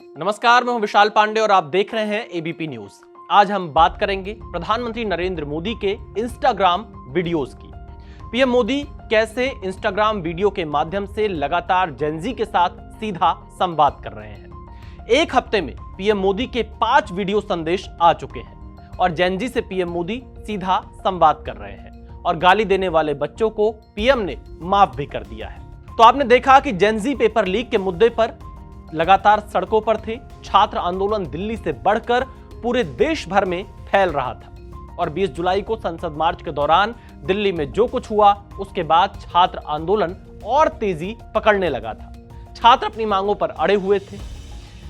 नमस्कार, मैं हूं विशाल पांडे और आप देख रहे हैं एबीपी न्यूज। आज हम बात करेंगे प्रधानमंत्री नरेंद्र मोदी के इंस्टाग्राम वीडियोस की। पीएम मोदी कैसे इंस्टाग्राम वीडियो के माध्यम से लगातार जेनजी के साथ सीधा संवाद कर रहे हैं। एक हफ्ते में पीएम मोदी के 5 वीडियो संदेश आ चुके हैं और जेनजी से पीएम मोदी सीधा संवाद कर रहे हैं और गाली देने वाले बच्चों को पीएम ने माफ भी कर दिया है। तो आपने देखा कि जेनजी पेपर लीक के मुद्दे पर लगातार सड़कों पर थे। छात्र आंदोलन दिल्ली से बढ़कर पूरे देश भर में फैल रहा था और 20 जुलाई को संसद मार्च के दौरान दिल्ली में जो कुछ हुआ उसके बाद छात्र आंदोलन और तेजी पकड़ने लगा था। छात्र अपनी मांगों पर अड़े हुए थे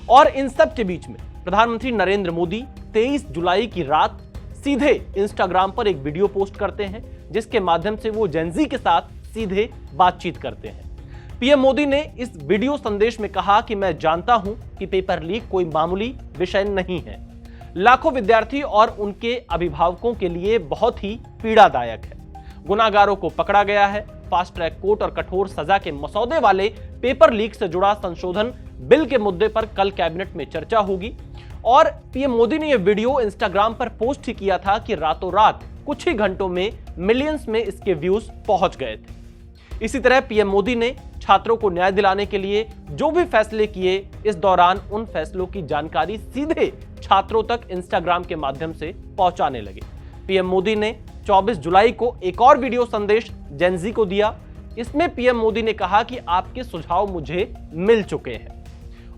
और इन सब के बीच में प्रधानमंत्री नरेंद्र मोदी 23 जुलाई की रात सीधे इंस्टाग्राम पर एक वीडियो पोस्ट करते हैं जिसके माध्यम से वो जेनजी के साथ सीधे बातचीत करते हैं। पीएम मोदी ने इस वीडियो संदेश में कहा कि मैं जानता हूं कि पेपर लीक कोई मामूली विषय नहीं है। लाखों विद्यार्थी और उनके अभिभावकों के लिए बहुत ही पीड़ादायक है। गुनाहगारों को पकड़ा गया है। फास्ट ट्रैक कोर्ट और कठोर सजा के मसौदे वाले पेपर लीक से जुड़ा संशोधन बिल के मुद्दे पर कल कैबिनेट में चर्चा होगी। और पीएम मोदी ने यह वीडियो इंस्टाग्राम पर पोस्ट ही किया था कि रातों रात कुछ ही घंटों में मिलियंस में इसके व्यूज पहुंच गए थे। इसी तरह पीएम मोदी ने छात्रों को न्याय दिलाने के लिए जो भी फैसले किए, इस दौरान उन फैसलों की जानकारी सीधे छात्रों तक इंस्टाग्राम के माध्यम से पहुंचाने लगे। पीएम मोदी ने 24 जुलाई को एक और वीडियो संदेश जेनजी को दिया। इसमें पीएम मोदी ने कहा कि आपके सुझाव मुझे मिल चुके हैं।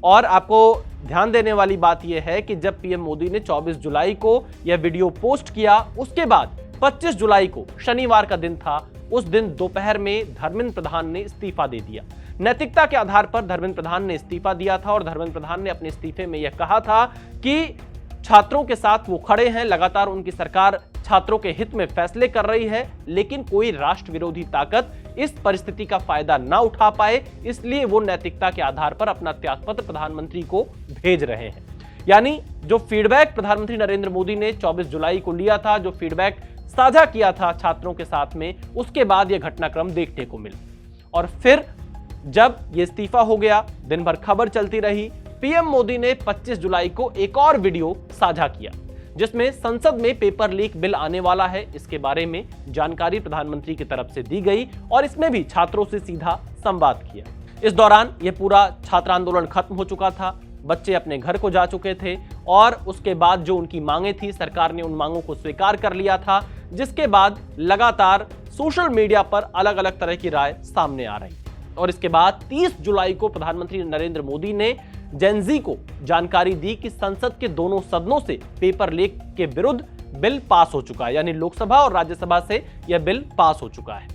और आपको ध्यान देने वाली बात यह है कि जब पीएम मोदी ने 24 जुलाई को यह वीडियो पोस्ट किया, उसके बाद 25 जुलाई को शनिवार का दिन था, उस दिन दोपहर में धर्मेंद्र प्रधान ने इस्तीफा दे दिया। नैतिकता के आधार पर धर्मेंद्र प्रधान ने इस्तीफा दिया था और धर्मेंद्र प्रधान ने अपने इस्तीफे में यह कहा था कि छात्रों के साथ वो खड़े हैं। लगातार उनकी सरकार छात्रों के हित में फैसले कर रही है, लेकिन कोई राष्ट्र विरोधी ताकत इस परिस्थिति का फायदा ना उठा पाए, इसलिए वो नैतिकता के आधार पर अपना त्यागपत्र प्रधानमंत्री को भेज रहे हैं। यानी जो फीडबैक प्रधानमंत्री नरेंद्र मोदी ने 24 जुलाई को लिया था, जो फीडबैक साझा किया था छात्रों के साथ में, उसके बाद यह घटनाक्रम देखने को मिला। और फिर जब यह इस्तीफा हो गया, दिन भर खबर चलती रही। पीएम मोदी ने 25 जुलाई को एक और वीडियो साझा किया जिसमें संसद में पेपर लीक बिल आने वाला है, इसके बारे में जानकारी प्रधानमंत्री की तरफ से दी गई और इसमें भी छात्रों से सीधा संवाद किया। इस दौरान यह पूरा छात्र आंदोलन खत्म हो चुका था। बच्चे अपने घर को जा चुके थे और उसके बाद जो उनकी मांगें थी, सरकार ने उन मांगों को स्वीकार कर लिया था, जिसके बाद लगातार सोशल मीडिया पर अलग अलग तरह की राय सामने आ रही। और इसके बाद 30 जुलाई को प्रधानमंत्री नरेंद्र मोदी ने जेनजी को जानकारी दी कि संसद के दोनों सदनों से पेपर लीक के विरुद्ध बिल पास हो चुका है, यानी लोकसभा और राज्यसभा से यह बिल पास हो चुका है।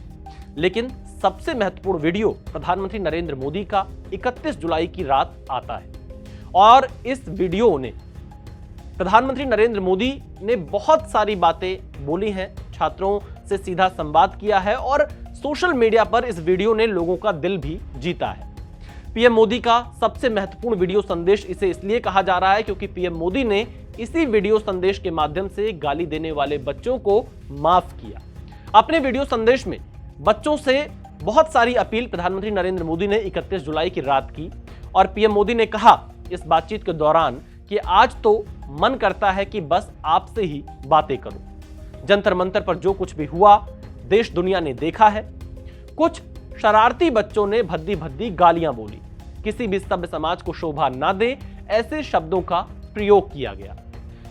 लेकिन सबसे महत्वपूर्ण वीडियो प्रधानमंत्री नरेंद्र मोदी का 31 जुलाई की रात आता है और इस वीडियो ने प्रधानमंत्री नरेंद्र मोदी ने बहुत सारी बातें बोली हैं, छात्रों से सीधा संवाद किया है और सोशल मीडिया पर इस वीडियो ने लोगों का दिल भी जीता है। पीएम मोदी का सबसे महत्वपूर्ण वीडियो संदेश इसे इसलिए कहा जा रहा है क्योंकि पीएम मोदी ने इसी वीडियो संदेश के माध्यम से गाली देने वाले बच्चों को माफ किया। अपने वीडियो संदेश में बच्चों से बहुत सारी अपील प्रधानमंत्री नरेंद्र मोदी ने 31 जुलाई की रात की और पीएम मोदी ने कहा इस बातचीत के दौरान कि आज तो मन करता है कि बस आपसे ही बातें करूं। जंतर मंतर पर जो कुछ भी हुआ देश दुनिया ने देखा है। कुछ शरारती बच्चों ने भद्दी भद्दी गालियां बोली, किसी भी सभ्य समाज को शोभा ना दे ऐसे शब्दों का प्रयोग किया गया।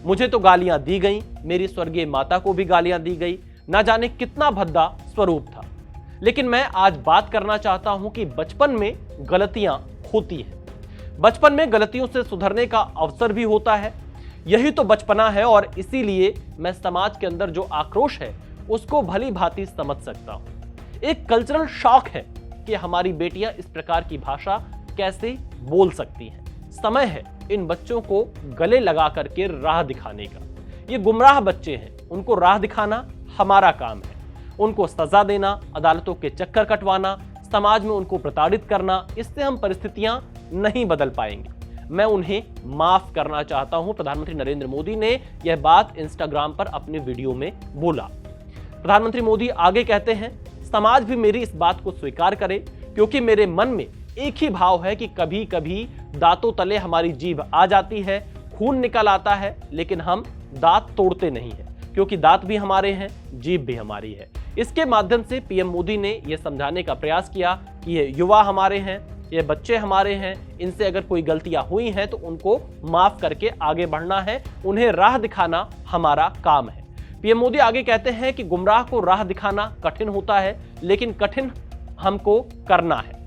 मुझे तो गालियां दी गई, मेरी स्वर्गीय माता को भी गालियां दी गई, ना जाने कितना भद्दा स्वरूप था। लेकिन मैं आज बात करना चाहता हूं कि बचपन में गलतियां होती हैं, बचपन में गलतियों से सुधरने का अवसर भी होता है। यही तो बचपना है और इसीलिए मैं समाज के अंदर जो आक्रोश है उसको भली भांति समझ सकता हूं। एक कल्चरल शॉक है कि हमारी बेटियां इस प्रकार की भाषा कैसे बोल सकती हैं। समय है इन बच्चों को गले लगा करके राह दिखाने का। ये गुमराह बच्चे हैं, उनको राह दिखाना हमारा काम है। उनको सजा देना, अदालतों के चक्कर कटवाना, समाज में उनको प्रताड़ित करना, इससे हम परिस्थितियां नहीं बदल पाएंगे। मैं उन्हें माफ करना चाहता हूं। प्रधानमंत्री नरेंद्र मोदी ने यह बात इंस्टाग्राम पर अपने वीडियो में बोला। प्रधानमंत्री मोदी आगे कहते हैं, समाज भी मेरी इस बात को स्वीकार करे क्योंकि मेरे मन में एक ही भाव है कि कभी कभी दांतों तले हमारी जीभ आ जाती है, खून निकल आता है, लेकिन हम दांत तोड़ते नहीं हैं, क्योंकि दांत भी हमारे हैं, जीभ भी हमारी है। इसके माध्यम से पीएम मोदी ने यह समझाने का प्रयास किया कि ये युवा हमारे हैं, ये बच्चे हमारे हैं, इनसे अगर कोई गलतियां हुई हैं तो उनको माफ करके आगे बढ़ना है, उन्हें राह दिखाना हमारा काम है। पीएम मोदी आगे कहते हैं कि गुमराह को राह दिखाना कठिन होता है, लेकिन कठिन हमको करना है।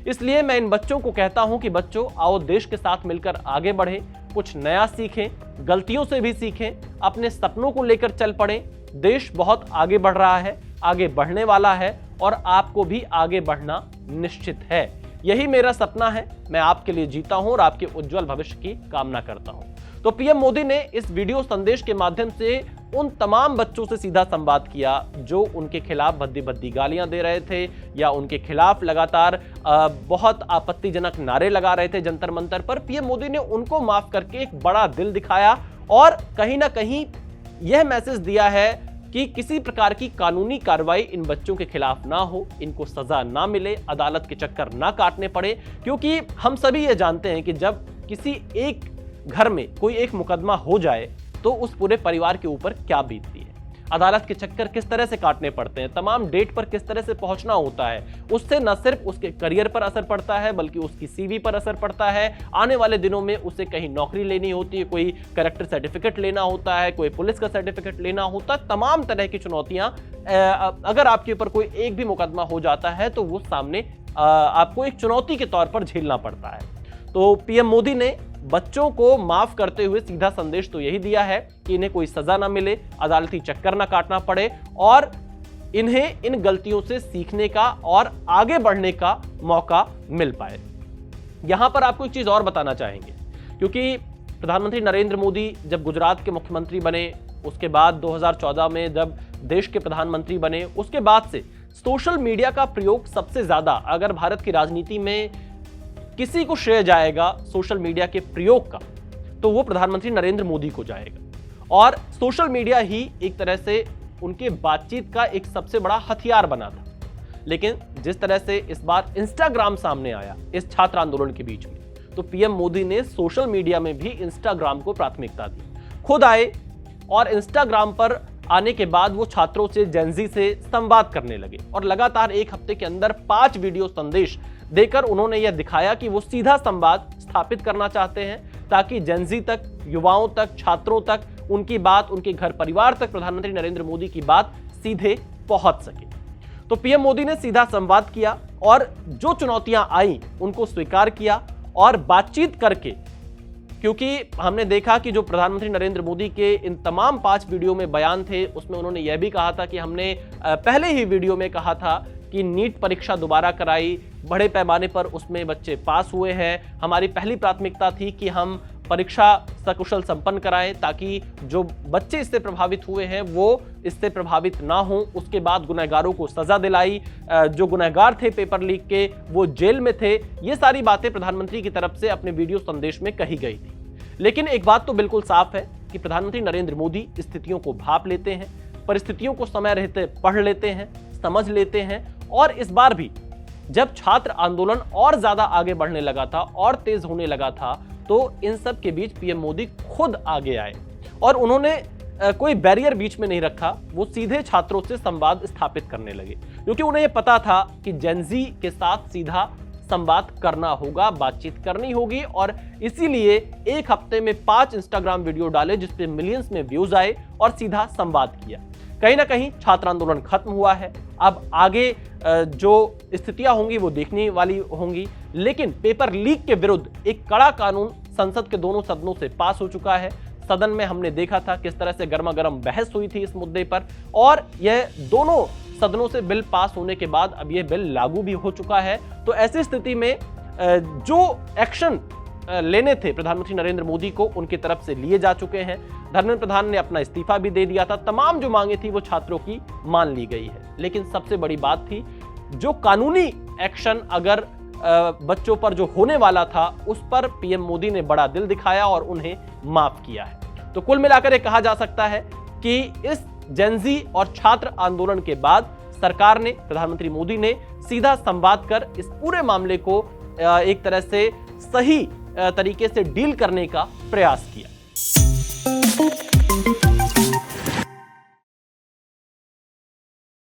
इसलिए मैं इन बच्चों को कहता हूं कि बच्चों, आओ देश के साथ मिलकर आगे बढ़ें, कुछ नया सीखें, गलतियों से भी सीखें, अपने सपनों को लेकर चल पड़ें। देश बहुत आगे बढ़ रहा है, आगे बढ़ने वाला है, और आपको भी आगे बढ़ना निश्चित है। यही मेरा सपना है, मैं आपके लिए जीता हूं और आपके उज्जवल भविष्य की कामना करता हूं। तो पीएम मोदी ने इस वीडियो संदेश के माध्यम से उन तमाम बच्चों से सीधा संवाद किया जो उनके खिलाफ भद्दी भद्दी गालियां दे रहे थे या उनके खिलाफ लगातार बहुत आपत्तिजनक नारे लगा रहे थे जंतर मंतर पर। पीएम मोदी ने उनको माफ करके एक बड़ा दिल दिखाया और कहीं ना कहीं यह मैसेज दिया है कि किसी प्रकार की कानूनी कार्रवाई इन बच्चों के खिलाफ ना हो, इनको सजा ना मिले, अदालत के चक्कर ना काटने पड़े, क्योंकि हम सभी ये जानते हैं कि जब किसी एक घर में कोई एक मुकदमा हो जाए तो उस पूरे परिवार के ऊपर क्या बीतती है। अदालत के चक्कर किस तरह से काटने पड़ते हैं, तमाम डेट पर किस तरह से पहुंचना होता है। उससे न सिर्फ उसके करियर पर असर पड़ता है बल्कि उसकी सीवी पर असर पड़ता है। आने वाले दिनों में उसे कहीं नौकरी लेनी होती है, कोई कैरेक्टर सर्टिफिकेट लेना होता है, कोई पुलिस का सर्टिफिकेट लेना होता है। तमाम तरह की चुनौतियां, अगर आपके ऊपर कोई एक भी मुकदमा हो जाता है तो वो सामने आपको एक चुनौती के तौर पर झेलना पड़ता है। तो पीएम मोदी ने बच्चों को माफ करते हुए सीधा संदेश तो यही दिया है कि इन्हें कोई सजा ना मिले, अदालती चक्कर ना काटना पड़े और इन्हें इन गलतियों से सीखने का और आगे बढ़ने का मौका मिल पाए। यहां पर आपको एक चीज और बताना चाहेंगे, क्योंकि प्रधानमंत्री नरेंद्र मोदी जब गुजरात के मुख्यमंत्री बने, उसके बाद 2014 में जब देश के प्रधानमंत्री बने, उसके बाद से सोशल मीडिया का प्रयोग सबसे ज्यादा, अगर भारत की राजनीति में किसी को श्रेय जाएगा सोशल मीडिया के प्रयोग का, तो वो प्रधानमंत्री नरेंद्र मोदी को जाएगा। और सोशल मीडिया ही एक तरह से उनके बातचीत का एक सबसे बड़ा हथियार बना था। लेकिन जिस तरह से इस बार इंस्टाग्राम सामने आया इस छात्र आंदोलन के बीच में, तो पीएम मोदी ने सोशल मीडिया में भी इंस्टाग्राम को प्राथमिकता दी। खुद आए और इंस्टाग्राम पर आने के बाद वो छात्रों से, जेनजी से संवाद करने लगे और लगातार एक हफ्ते के अंदर 5 वीडियो संदेश देकर उन्होंने यह दिखाया कि वो सीधा संवाद स्थापित करना चाहते हैं, ताकि जेनजी तक, युवाओं तक, छात्रों तक उनकी बात, उनके घर परिवार तक प्रधानमंत्री नरेंद्र मोदी की बात सीधे पहुंच सके। तो पीएम मोदी ने सीधा संवाद किया और जो चुनौतियां आई उनको स्वीकार किया और बातचीत करके, क्योंकि हमने देखा कि जो प्रधानमंत्री नरेंद्र मोदी के इन तमाम 5 वीडियो में बयान थे, उसमें उन्होंने यह भी कहा था कि हमने पहले ही वीडियो में कहा था कि नीट परीक्षा दोबारा कराई, बड़े पैमाने पर उसमें बच्चे पास हुए हैं। हमारी पहली प्राथमिकता थी कि हम परीक्षा सकुशल संपन्न कराएं ताकि जो बच्चे इससे प्रभावित हुए हैं वो इससे प्रभावित ना हो। उसके बाद गुनहगारों को सजा दिलाई, जो गुनहगार थे पेपर लीक के वो जेल में थे। ये सारी बातें प्रधानमंत्री की तरफ से अपने वीडियो संदेश में कही गई थी। लेकिन एक बात तो बिल्कुल साफ है कि प्रधानमंत्री नरेंद्र मोदी स्थितियों को भांप लेते हैं, परिस्थितियों को समय रहते पढ़ लेते हैं, समझ लेते हैं। और इस बार भी जब छात्र आंदोलन और ज्यादा आगे बढ़ने लगा था और तेज होने लगा था, तो इन सब के बीच पीएम मोदी खुद आगे आए और उन्होंने कोई बैरियर बीच में नहीं रखा। वो सीधे छात्रों से संवाद स्थापित करने लगे, क्योंकि उन्हें यह पता था कि जेनजी के साथ सीधा संवाद करना होगा, बातचीत करनी होगी। और इसीलिए एक हफ्ते में 5 इंस्टाग्राम वीडियो डाले जिसपे मिलियंस में व्यूज आए और सीधा संवाद किया। कहीं ना कहीं छात्र आंदोलन खत्म हुआ है। अब आगे जो स्थितियां होंगी वो देखने वाली होंगी, लेकिन पेपर लीक के विरुद्ध एक कड़ा कानून संसद के दोनों सदनों से पास हो चुका है। सदन में हमने देखा था किस तरह से गर्मा गर्म बहस हुई थी इस मुद्दे पर, और यह दोनों सदनों से बिल पास होने के बाद अब यह बिल लागू भी हो चुका है। तो ऐसी स्थिति में जो एक्शन लेने थे प्रधानमंत्री नरेंद्र मोदी को, उनकी तरफ से लिए जा चुके हैं। धर्मेंद्र प्रधान ने अपना इस्तीफा भी दे दिया था। तमाम जो मांगे थी वो छात्रों की मान ली गई है। लेकिन सबसे बड़ी बात थी जो कानूनी एक्शन अगर बच्चों पर जो होने वाला था उस पर पीएम मोदी ने बड़ा दिल दिखाया और उन्हें माफ किया है। तो कुल मिलाकर ये कहा जा सकता है कि इस जेनजी और छात्र आंदोलन के बाद सरकार ने, प्रधानमंत्री मोदी ने सीधा संवाद कर इस पूरे मामले को एक तरह से सही तरीके से डील करने का प्रयास किया।